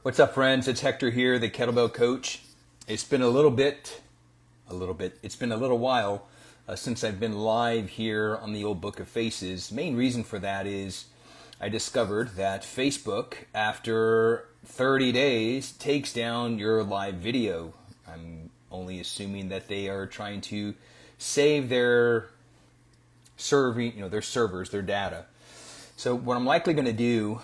What's up, friends? It's Hector here, the Kettlebell Coach. It's been it's been a little while since I've been live here on the old Book of Faces. Main reason for that is I discovered that Facebook, after 30 days, takes down your live video. I'm only assuming that they are trying to save their their servers, their data. So what I'm likely going to do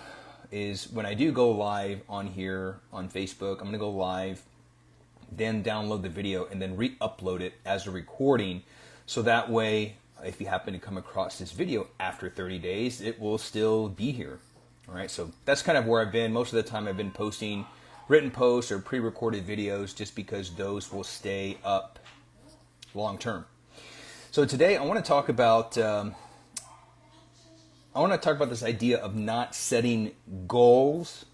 is when I do go live on here on Facebook, I'm going to go live, then download the video and then re-upload it as a recording. So that way, if you happen to come across this video after 30 days, it will still be here. All right, so that's kind of where I've been. Most of the time I've been posting written posts or pre-recorded videos just because those will stay up long term. So today I want to talk about this idea of not setting goals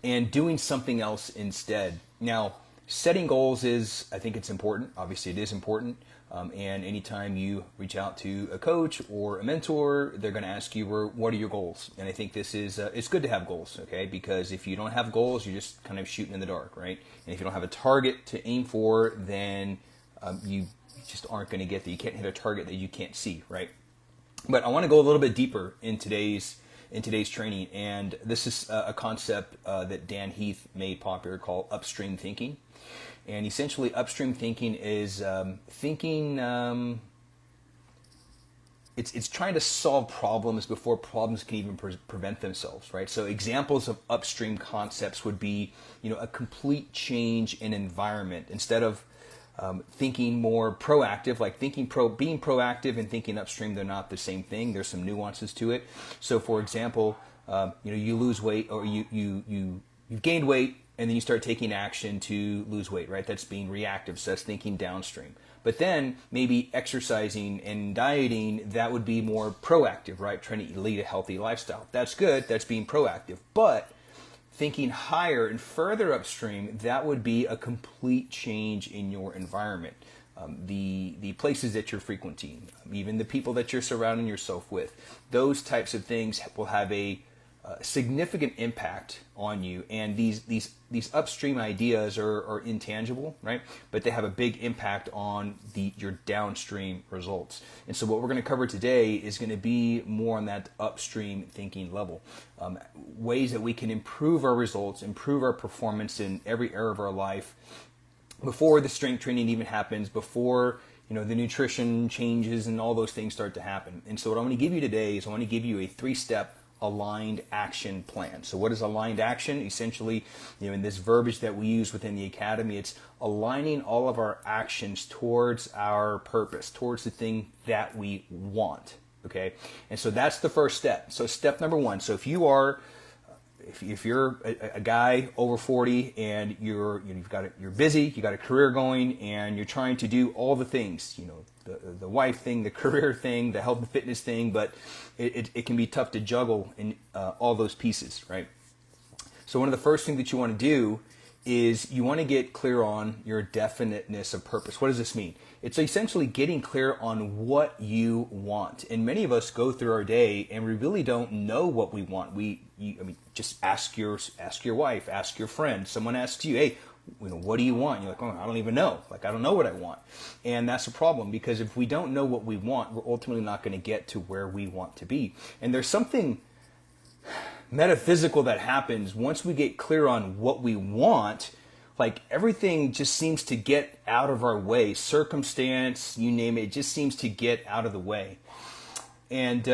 and doing something else instead. Now, setting goals I think it's important. Obviously, it is important. And anytime you reach out to a coach or a mentor, they're going to ask you, what are your goals? And I think this is, it's good to have goals, okay? Because if you don't have goals, you're just kind of shooting in the dark, right? And if you don't have a target to aim for, then you just aren't going to get there. You can't hit a target that you can't see, right? But I want to go a little bit deeper in today's training, and this is a concept that Dan Heath made popular called upstream thinking. And essentially, upstream thinking is thinking. It's trying to solve problems before problems can even prevent themselves, right? So examples of upstream concepts would be, a complete change in environment. Instead of thinking more proactive, like being proactive and thinking upstream, they're not the same thing. There's some nuances to it. So, for example, you lose weight, or you've gained weight, and then you start taking action to lose weight, right? That's being reactive. So that's thinking downstream. But then maybe exercising and dieting, that would be more proactive, right? Trying to lead a healthy lifestyle. That's good. That's being proactive. But thinking higher and further upstream, that would be a complete change in your environment. The places that you're frequenting, even the people that you're surrounding yourself with, those types of things will have a significant impact on you. And these upstream ideas are intangible, right? But they have a big impact on your downstream results. And so what we're going to cover today is going to be more on that upstream thinking level. Ways that we can improve our results, improve our performance in every area of our life before the strength training even happens, before the nutrition changes and all those things start to happen. And so what I'm going to give you today is I want to give you a 3-step aligned action plan. So what is aligned action? Essentially, in this verbiage that we use within the academy, it's aligning all of our actions towards our purpose, towards the thing that we want. Okay, and so that's the first step. So step number 1. So if you're a guy over 40 and you're busy, you got a career going, and you're trying to do all the things, the wife thing, the career thing, the health and fitness thing, but it can be tough to juggle in all those pieces, right? So one of the first things that you want to do is you want to get clear on your definiteness of purpose. What does this mean? It's essentially getting clear on what you want. And many of us go through our day and we really don't know what we want. Just ask your wife, ask your friend. Someone asks you, hey, what do you want? You're like, oh, I don't even know. I don't know what I want. And that's a problem, because if we don't know what we want, we're ultimately not going to get to where we want to be. And there's something metaphysical that happens once we get clear on what we want. Like, everything just seems to get out of our way. Circumstance, you name it, just seems to get out of the way. And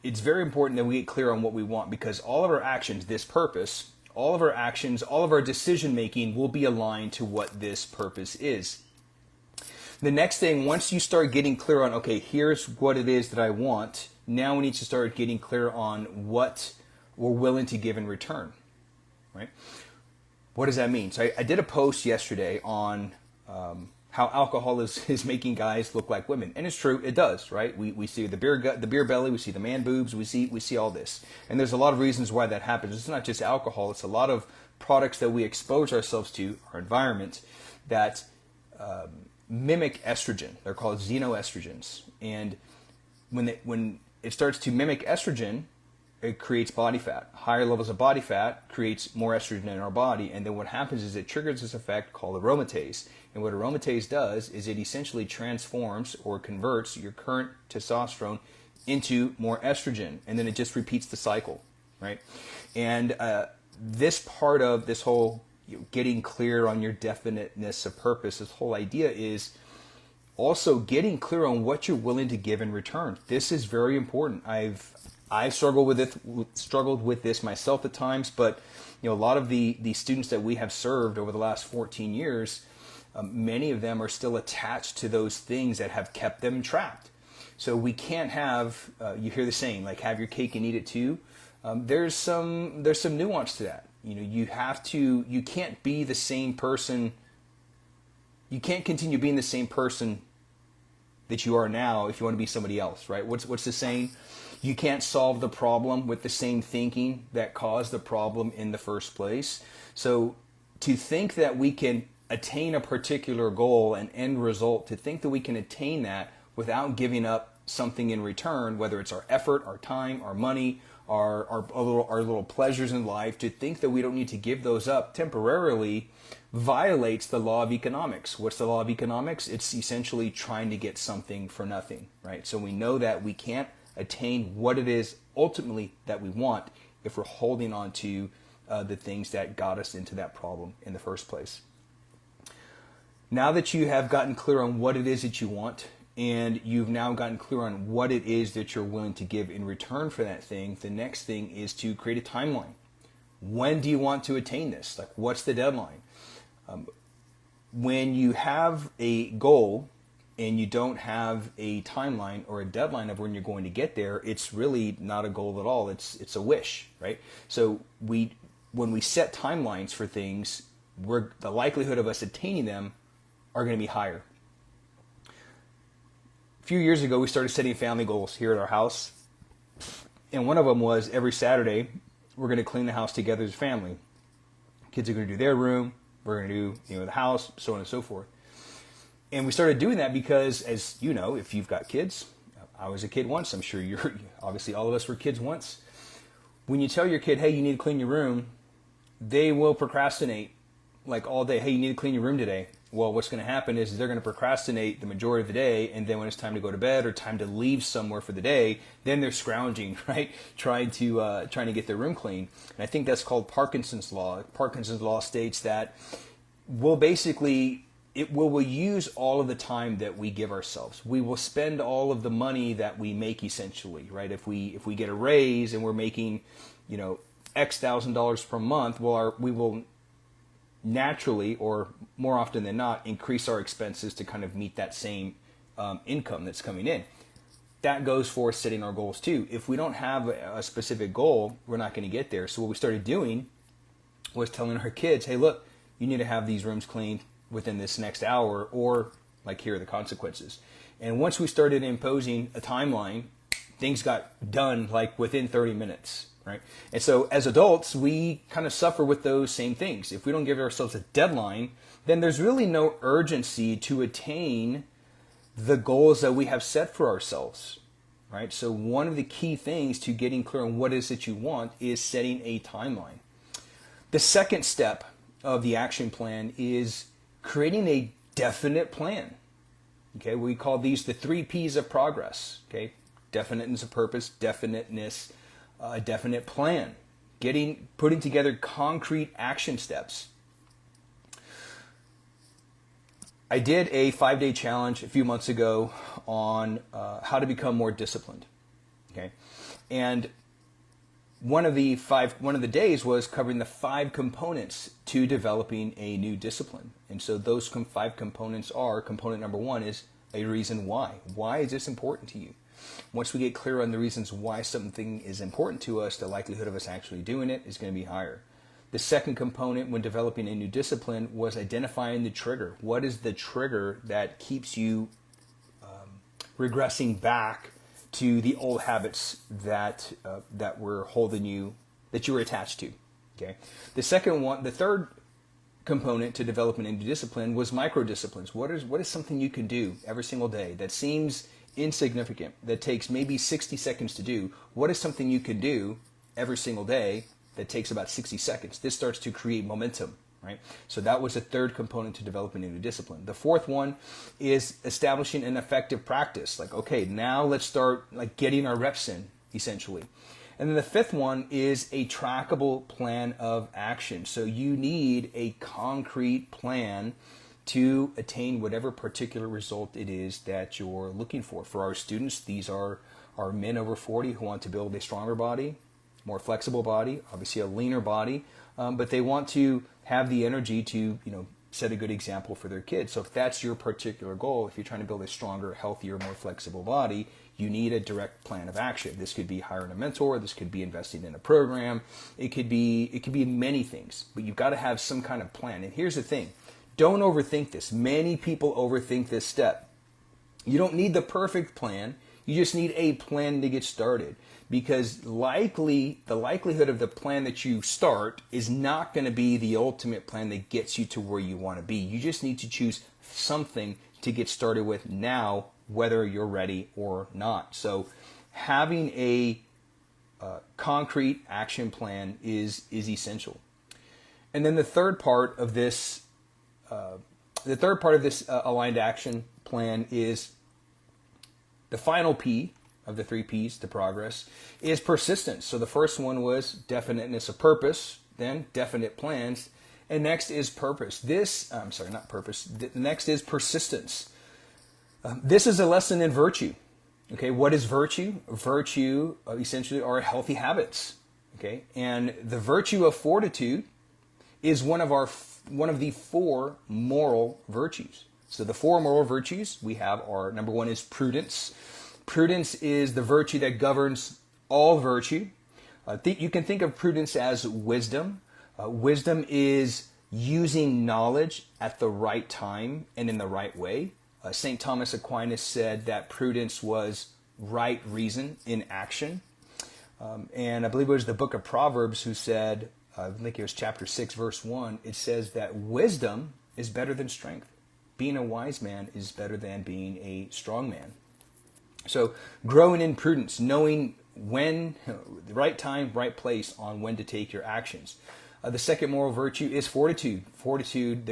it's very important that we get clear on what we want, because all of our actions, this purpose, all of our actions, all of our decision making will be aligned to what this purpose is. The next thing, once you start getting clear on, okay, here's what it is that I want, now we need to start getting clear on what we're willing to give in return, right? What does that mean? So I did a post yesterday on how alcohol is making guys look like women, and it's true, it does, right? We see the beer belly, we see the man boobs, we see all this, and there's a lot of reasons why that happens. It's not just alcohol; it's a lot of products that we expose ourselves to, our environment, that mimic estrogen. They're called xenoestrogens, and when it starts to mimic estrogen, it creates body fat. Higher levels of body fat creates more estrogen in our body, and then what happens is it triggers this effect called aromatase. And what aromatase does is it essentially transforms or converts your current testosterone into more estrogen, and then it just repeats the cycle, right? And this part of this whole getting clear on your definiteness of purpose, this whole idea is also getting clear on what you're willing to give in return. This is very important. I've struggled with this myself at times, but a lot of the students that we have served over the last 14 years, many of them are still attached to those things that have kept them trapped. So we can't have, you hear the saying, like have your cake and eat it too. There's some nuance to that. You can't be the same person. You can't continue being the same person that you are now if you want to be somebody else, right? What's the saying? You can't solve the problem with the same thinking that caused the problem in the first place. So to think that we can attain a particular goal, an end result, to think that we can attain that without giving up something in return, whether it's our effort, our time, our money, our little pleasures in life, to think that we don't need to give those up temporarily violates the law of economics. What's the law of economics? It's essentially trying to get something for nothing, right? So we know that we can't attain what it is ultimately that we want if we're holding on to the things that got us into that problem in the first place. Now that you have gotten clear on what it is that you want, and you've now gotten clear on what it is that you're willing to give in return for that thing, the next thing is to create a timeline. When do you want to attain this? Like, what's the deadline? When you have a goal and you don't have a timeline or a deadline of when you're going to get there, it's really not a goal at all. It's a wish, right? So when we set timelines for things, the likelihood of us attaining them are going to be higher. A few years ago, we started setting family goals here at our house. And one of them was every Saturday, we're going to clean the house together as a family. Kids are going to do their room. We're going to do the house, so on and so forth. And we started doing that because, as you know, if you've got kids, I was a kid once. I'm sure obviously all of us were kids once. When you tell your kid, hey, you need to clean your room, they will procrastinate like all day. Hey, you need to clean your room today. Well, what's going to happen is they're going to procrastinate the majority of the day, and then when it's time to go to bed or time to leave somewhere for the day, then they're scrounging, right, trying to get their room clean. And I think that's called Parkinson's law. Parkinson's law states that we'll use all of the time that we give ourselves. We will spend all of the money that we make, essentially, right? If we get a raise and we're making, X thousand dollars per month, we will naturally, or more often than not, increase our expenses to kind of meet that same income that's coming in. That goes for setting our goals too. If we don't have a specific goal, we're not going to get there. So what we started doing was telling our kids, hey, look, you need to have these rooms cleaned within this next hour, or like, here are the consequences. And once we started imposing a timeline, things got done like within 30 minutes. Right? And so as adults, we kind of suffer with those same things. If we don't give ourselves a deadline, then there's really no urgency to attain the goals that we have set for ourselves. Right? So one of the key things to getting clear on what it is that you want is setting a timeline. The second step of the action plan is creating a definite plan. Okay, we call these the 3 P's of progress. Okay, definiteness of purpose, definiteness, a definite plan, putting together concrete action steps. I did a 5-day challenge a few months ago on how to become more disciplined. Okay, and one of the days was covering the 5 components to developing a new discipline. And so those 5 components are: component number 1 is a reason why. Why is this important to you? Once we get clear on the reasons why something is important to us, the likelihood of us actually doing it is going to be higher. The second component when developing a new discipline was identifying the trigger. What is the trigger that keeps you regressing back to the old habits that were holding you, that you were attached to? Okay. The third component to developing a new discipline was micro disciplines. What is something you can do every single day that seems insignificant, that takes maybe 60 seconds to do? What is something you can do every single day that takes about 60 seconds. This starts to create momentum, right? So that was the third component to developing a new discipline. The fourth one is establishing an effective practice. Like, okay, now let's start like getting our reps in, essentially. And then the fifth one is a trackable plan of action. So you need a concrete plan to attain whatever particular result it is that you're looking for. For our students, these are men over 40 who want to build a stronger body, more flexible body, obviously a leaner body, but they want to have the energy to, set a good example for their kids. So if that's your particular goal, if you're trying to build a stronger, healthier, more flexible body, you need a direct plan of action. This could be hiring a mentor, this could be investing in a program, it could be many things, but you've got to have some kind of plan. And here's the thing, don't overthink this. Many people overthink this step. You don't need the perfect plan. You just need a plan to get started, because the likelihood of the plan that you start is not going to be the ultimate plan that gets you to where you want to be. You just need to choose something to get started with now, whether you're ready or not. So having a concrete action plan is essential. And then the third part of this aligned action plan is the final P of the 3 Ps to progress is persistence. So the first one was definiteness of purpose, then definite plans, and next is purpose. The next is persistence. This is a lesson in virtue. Okay, what is virtue? Virtue essentially are healthy habits. Okay, and the virtue of fortitude is one of the 4 moral virtues. So the 4 moral virtues we have are, number 1 is prudence. Prudence is the virtue that governs all virtue. You can think of prudence as wisdom. Wisdom is using knowledge at the right time and in the right way. St. Thomas Aquinas said that prudence was right reason in action. And I believe it was the book of Proverbs who said, I think it was chapter 6, verse 1, it says that wisdom is better than strength. Being a wise man is better than being a strong man. So growing in prudence, knowing when, the right time, right place on when to take your actions. The second moral virtue is fortitude. Fortitude,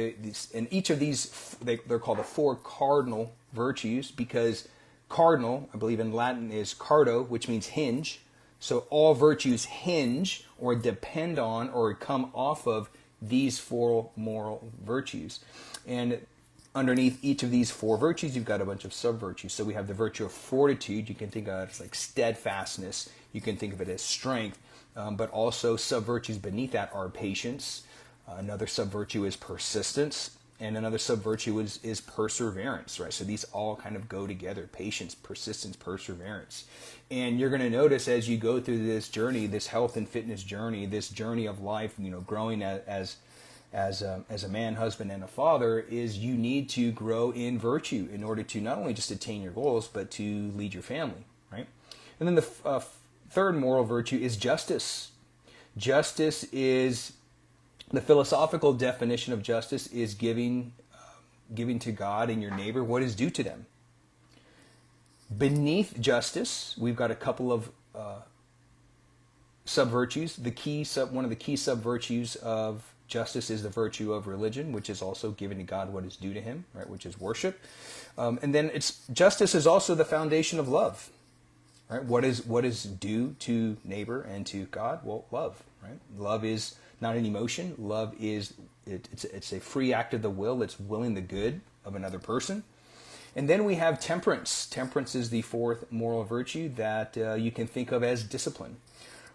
and each of these, they're called the 4 cardinal virtues, because cardinal, I believe in Latin, is cardo, which means hinge. So all virtues hinge or depend on or come off of these 4 moral virtues. And underneath each of these 4 virtues, you've got a bunch of sub-virtues. So we have the virtue of fortitude. You can think of it as like steadfastness. You can think of it as strength. But also sub-virtues beneath that are patience. Another sub-virtue is persistence. And another sub-virtue is perseverance, right? So these all kind of go together: patience, persistence, perseverance. And you're going to notice as you go through this journey, this health and fitness journey, this journey of life, growing as a man, husband, and a father, is you need to grow in virtue in order to not only just attain your goals, but to lead your family, right? And then the third moral virtue is justice. Justice is, the philosophical definition of justice is giving to God and your neighbor what is due to them. Beneath justice, we've got a couple of sub-virtues. One of the key sub-virtues of justice is the virtue of religion, which is also giving to God what is due to him, right? Which is worship. And then justice is also the foundation of love, right? What is due to neighbor and to God? Well, love, right? Love is not an emotion. Love is it's a free act of the will. It's willing the good of another person. And then we have temperance. Temperance is the 4th moral virtue that you can think of as discipline,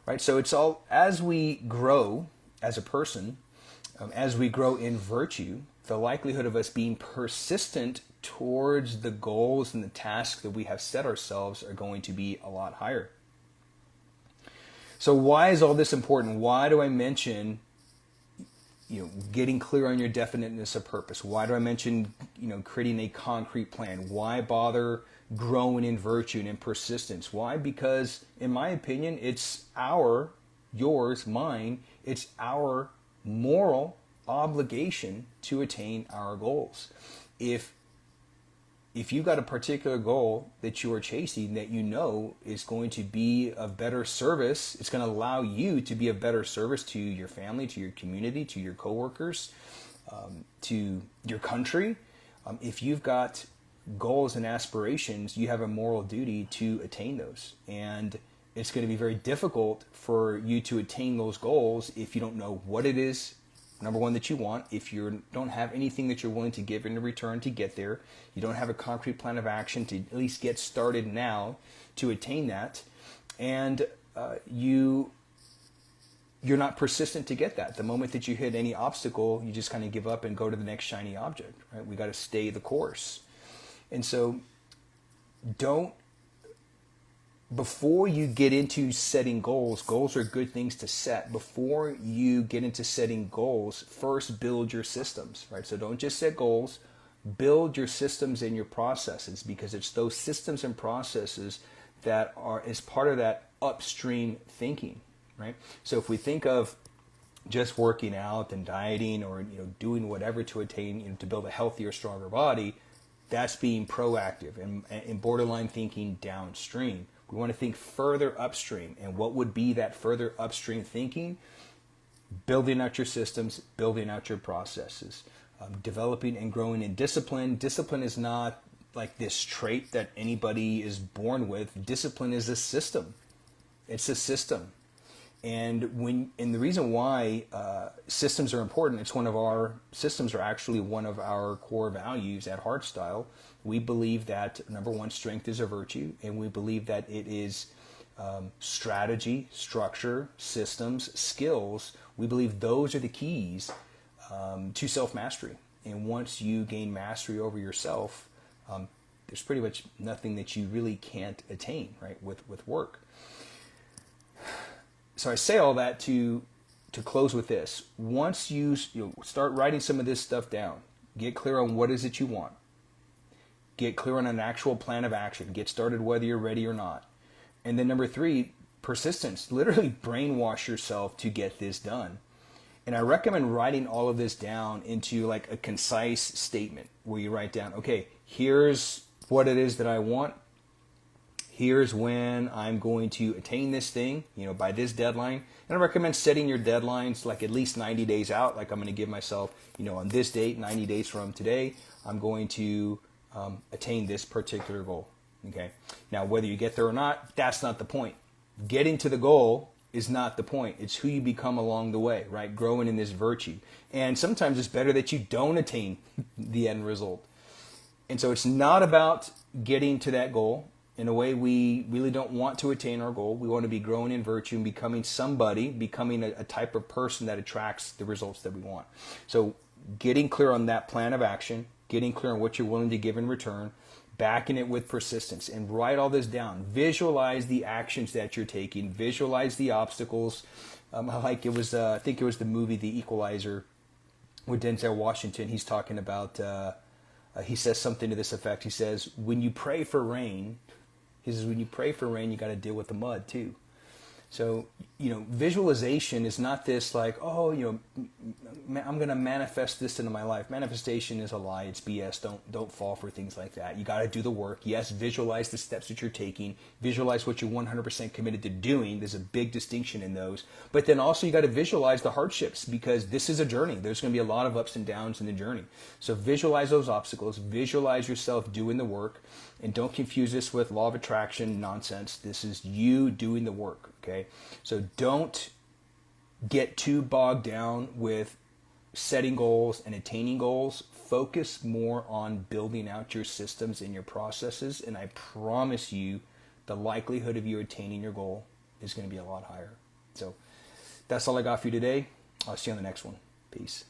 right? So it's all, as we grow as a person, as we grow in virtue, the likelihood of us being persistent towards the goals and the tasks that we have set ourselves are going to be a lot higher. So why is all this important? Why do I mention getting clear on your definiteness of purpose? Why do I mention creating a concrete plan? Why bother growing in virtue and in persistence? Why? Because in my opinion, it's yours, mine, it's our moral obligation to attain our goals. If if you've got a particular goal that you are chasing that you know is going to be of better service, it's going to allow you to be of better service to your family, to your community, to your coworkers, to your country. If you've got goals and aspirations, you have a moral duty to attain those. And it's going to be very difficult for you to attain those goals if you don't know what it is, number one, that you want. If you don't have anything that you're willing to give in return to get there, you don't have a concrete plan of action to at least get started now to attain that, and you're not persistent to get that. The moment that you hit any obstacle, you just kind of give up and go to the next shiny object, right? We got to stay the course. And so before you get into setting goals, goals are good things to set. Before you get into setting goals, first build your systems, right? So don't just set goals, build your systems and your processes, because it's those systems and processes that are as part of that upstream thinking, right? So if we think of just working out and dieting, or doing whatever to attain, to build a healthier, stronger body, that's being proactive and borderline thinking downstream. We want to think further upstream. And what would be that further upstream thinking? Building out your systems, building out your processes, developing and growing in discipline. Discipline is not like this trait that anybody is born with. Discipline is a system. It's a system. And the reason why systems are important, systems are actually one of our core values at Hardstyle. We believe that, number one, strength is a virtue, and we believe that it is strategy, structure, systems, skills. We believe those are the keys to self-mastery. And once you gain mastery over yourself, there's pretty much nothing that you really can't attain, right, with work. So I say all that to close with this. Once you start writing some of this stuff down, get clear on what is it you want. Get clear on an actual plan of action. Get started whether you're ready or not. And then number 3, persistence. Literally brainwash yourself to get this done. And I recommend writing all of this down into like a concise statement where you write down, okay, here's what it is that I want. Here's when I'm going to attain this thing, by this deadline. And I recommend setting your deadlines like at least 90 days out. Like I'm going to give myself, on this date, 90 days from today, I'm going to attain this particular goal. Okay. Now, whether you get there or not, that's not the point. Getting to the goal is not the point. It's who you become along the way, right? Growing in this virtue. And sometimes it's better that you don't attain the end result. And so it's not about getting to that goal. In a way, we really don't want to attain our goal. We want to be growing in virtue and becoming a type of person that attracts the results that we want. So getting clear on that plan of action, getting clear on what you're willing to give in return, backing it with persistence, and write all this down. Visualize the actions that you're taking. Visualize the obstacles. I think it was the movie The Equalizer with Denzel Washington. He's talking about, he says something to this effect. He says, when you pray for rain, you got to deal with the mud too. So, visualization is not this like, I'm going to manifest this into my life. Manifestation is a lie. It's BS. Don't fall for things like that. You got to do the work. Yes, visualize the steps that you're taking. Visualize what you're 100% committed to doing. There's a big distinction in those. But then also you got to visualize the hardships, because this is a journey. There's going to be a lot of ups and downs in the journey. So visualize those obstacles. Visualize yourself doing the work. And don't confuse this with law of attraction nonsense. This is you doing the work, okay? So don't get too bogged down with setting goals and attaining goals. Focus more on building out your systems and your processes, and I promise you the likelihood of you attaining your goal is going to be a lot higher. So that's all I got for you today. I'll see you on the next one. Peace.